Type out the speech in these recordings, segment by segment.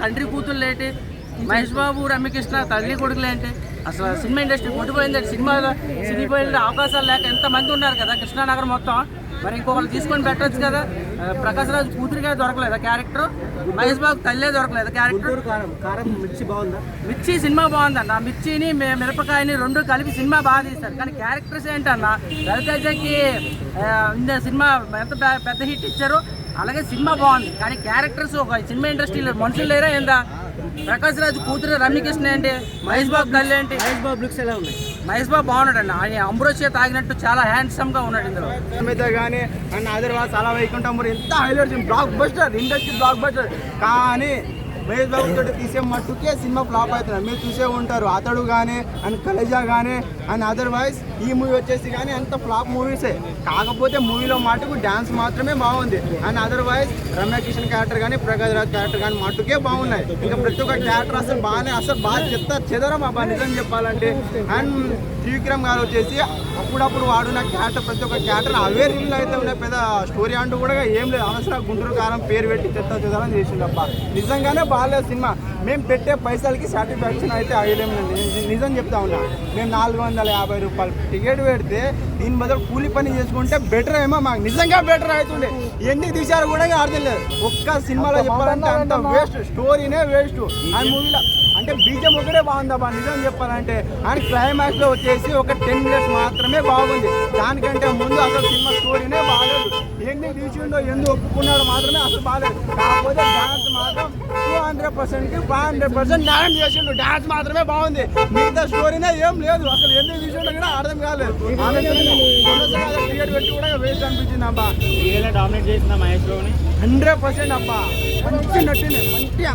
తండ్రి కూతుళ్ళు ఏంటి, మహేష్ బాబు రమ్యకృష్ణ తల్లి కొడుకులు ఏంటి, అసలు సినిమా ఇండస్ట్రీ కొట్టిపోయింది. సినీ ఫీల్డ్ అవకాశాలు లేక ఎంతమంది ఉన్నారు కదా కృష్ణానగర్ మొత్తం. మరి ఇంకొకరు తీసుకొని పెట్టచ్చు కదా. ప్రకాశ్ రాజ్ కూతురిగా దొరకలేదా క్యారెక్టర్, మహేష్ బాబు తల్లే దొరకలేదు క్యారెక్టర్. మిర్చి సినిమా బాగుందన్న. మిర్చిని మిరపకాయని రెండు కలిపి సినిమా బాగా తీస్తారు. కానీ క్యారెక్టర్స్ ఏంటన్న, రవితేజకి సినిమా ఎంత పెద్ద హిట్ ఇచ్చారు, అలాగే సినిమా బాగుంది. కానీ క్యారెక్టర్స్ ఒక సినిమా ఇండస్ట్రీలో మనుషులు లేరా ఏందా. ప్రకాశ్ రాజ్ కూతురు రమ్యకృష్ణ ఏంటి, మహేష్ బాబు తల్లి ఏంటి. మహేష్ బాబు లుక్స్ ఎలా ఉన్నాయి? మహేష్ బాబు బాగున్నాడు ఆయన అమృత్సర్ తాగినట్టు చాలా హ్యాండ్సమ్ గా ఉన్నాడు ఇందులో. కానీ అండ్ అదర్వాస్ అలా వైకుంఠం ఎంత highlight block buster, industry block buster. కానీ మహేష్ బాబు తోటి తీసే మట్టుకే సినిమా ఫ్లాప్ అవుతున్నారు. మీరు చూసే ఉంటారు అతడు కానీ అండ్ కలేజా కానీ అండ్ అదర్వైజ్ ఈ మూవీ వచ్చేసి కానీ అంత ఫ్లాప్ మూవీసే. కాకపోతే మూవీలో మటుకు డ్యాన్స్ మాత్రమే బాగుంది. అండ్ అదర్వైజ్ రమ్యకృష్ణ క్యారెక్టర్ కానీ ప్రకాష్ రాజ్ క్యారెక్టర్ కానీ మట్టుకే బాగున్నాయి. ఇంకా ప్రతి ఒక్క క్యారెక్టర్ అసలు బాగా చెదరం అబ్బా నిజం చెప్పాలంటే. అండ్ త్రివిక్రమ్ గారు వచ్చేసి అప్పుడప్పుడు వాడున్న క్యారెక్టర్ ప్రతి ఒక్క క్యారెక్టర్ అవే రీల్ అయితే ఉన్నాయి. పెద్ద స్టోరీ అంటూ కూడా ఏం లేదు. అనవసరంగా గుంటూరు కారం పేరు పెట్టి చెదరం చేసిండప్ప. నిజంగానే బాగాలేదు సినిమా. మేము పెట్టే పైసలకి సాటిస్ఫాక్షన్ అయితే అయ్యలేమండి. నిజం చెప్తా ఉన్నా. మేము 450 రూపాయలు టికెట్ పెడితే దీని బదులు కూలి పని చేసుకుంటే బెటర్ ఏమో. మాకు నిజంగా బెటర్ అవుతుండే. ఎన్ని తీశారు కూడా అర్థం లేదు. ఒక్క సినిమాలో చెప్పాలంటే అంత వేస్ట్, స్టోరీనే వేస్ట్. ఆ మూవీలో అంటే బీజం ఒకటే బాగుందబ్బా నిజం చెప్పాలంటే. అండ్ క్లైమాక్స్లో వచ్చేసి ఒక 10 minutes మాత్రమే బాగుంది. దానికంటే ముందు అసలు సినిమా స్టోరీనే బాగాలేదు. ఎన్ని తీసిండో ఎందుకు ఒప్పుకున్నాడో మాత్రమే అసలు బాగాలేదు. కాకపోతే డాన్స్ మాత్రం 200%కి 500% న్యాయం చేసిండు. డాన్స్ మాత్రమే బాగుంది. మిగతా స్టోరీనే ఏం లేదు. అసలు ఎందుకు తీసిండో కూడా అర్థం కాలేదు. క్రియేట్ పెట్టి కూడా వేస్ట్ అనిపించింది అబ్బా. డామినేట్ చేసిందా మహేష్ బాబుని? 100% అబ్బా. మంచి నటిని,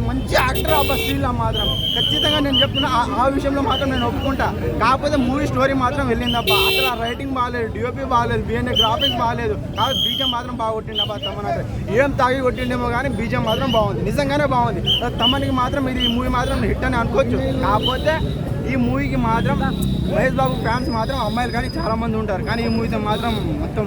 మంచి యాక్టర్ అబ్బా. స్టీల్ మాత్రం ఖచ్చితంగా నేను చెప్తున్నా. ఆ విషయంలో మాత్రం నేను ఒప్పుకుంటా. కాకపోతే మూవీ స్టోరీ మాత్రం వెళ్ళిందబ్బా. అసలు ఆ రైటింగ్ బాగాలేదు, డిఓపి బాగాలేదు, బిఎన్ఏ గ్రాఫిక్స్ బాగాలేదు. కాబట్టి బీజం మాత్రం బాగా కొట్టిండబ్బా. తమన్ ఏం తాగి కొట్టిండేమో కానీ బీజం మాత్రం బాగుంది. నిజంగానే బాగుంది. తమన్కి మాత్రం ఇది ఈ మూవీ మాత్రం హిట్ అని అనుకోవచ్చు. కాకపోతే ఈ మూవీకి మాత్రం మహేష్ బాబు ఫ్యాన్స్ మాత్రం అమ్మాయిలు కానీ చాలా మంది ఉంటారు. కానీ ఈ మూవీతో మాత్రం మొత్తం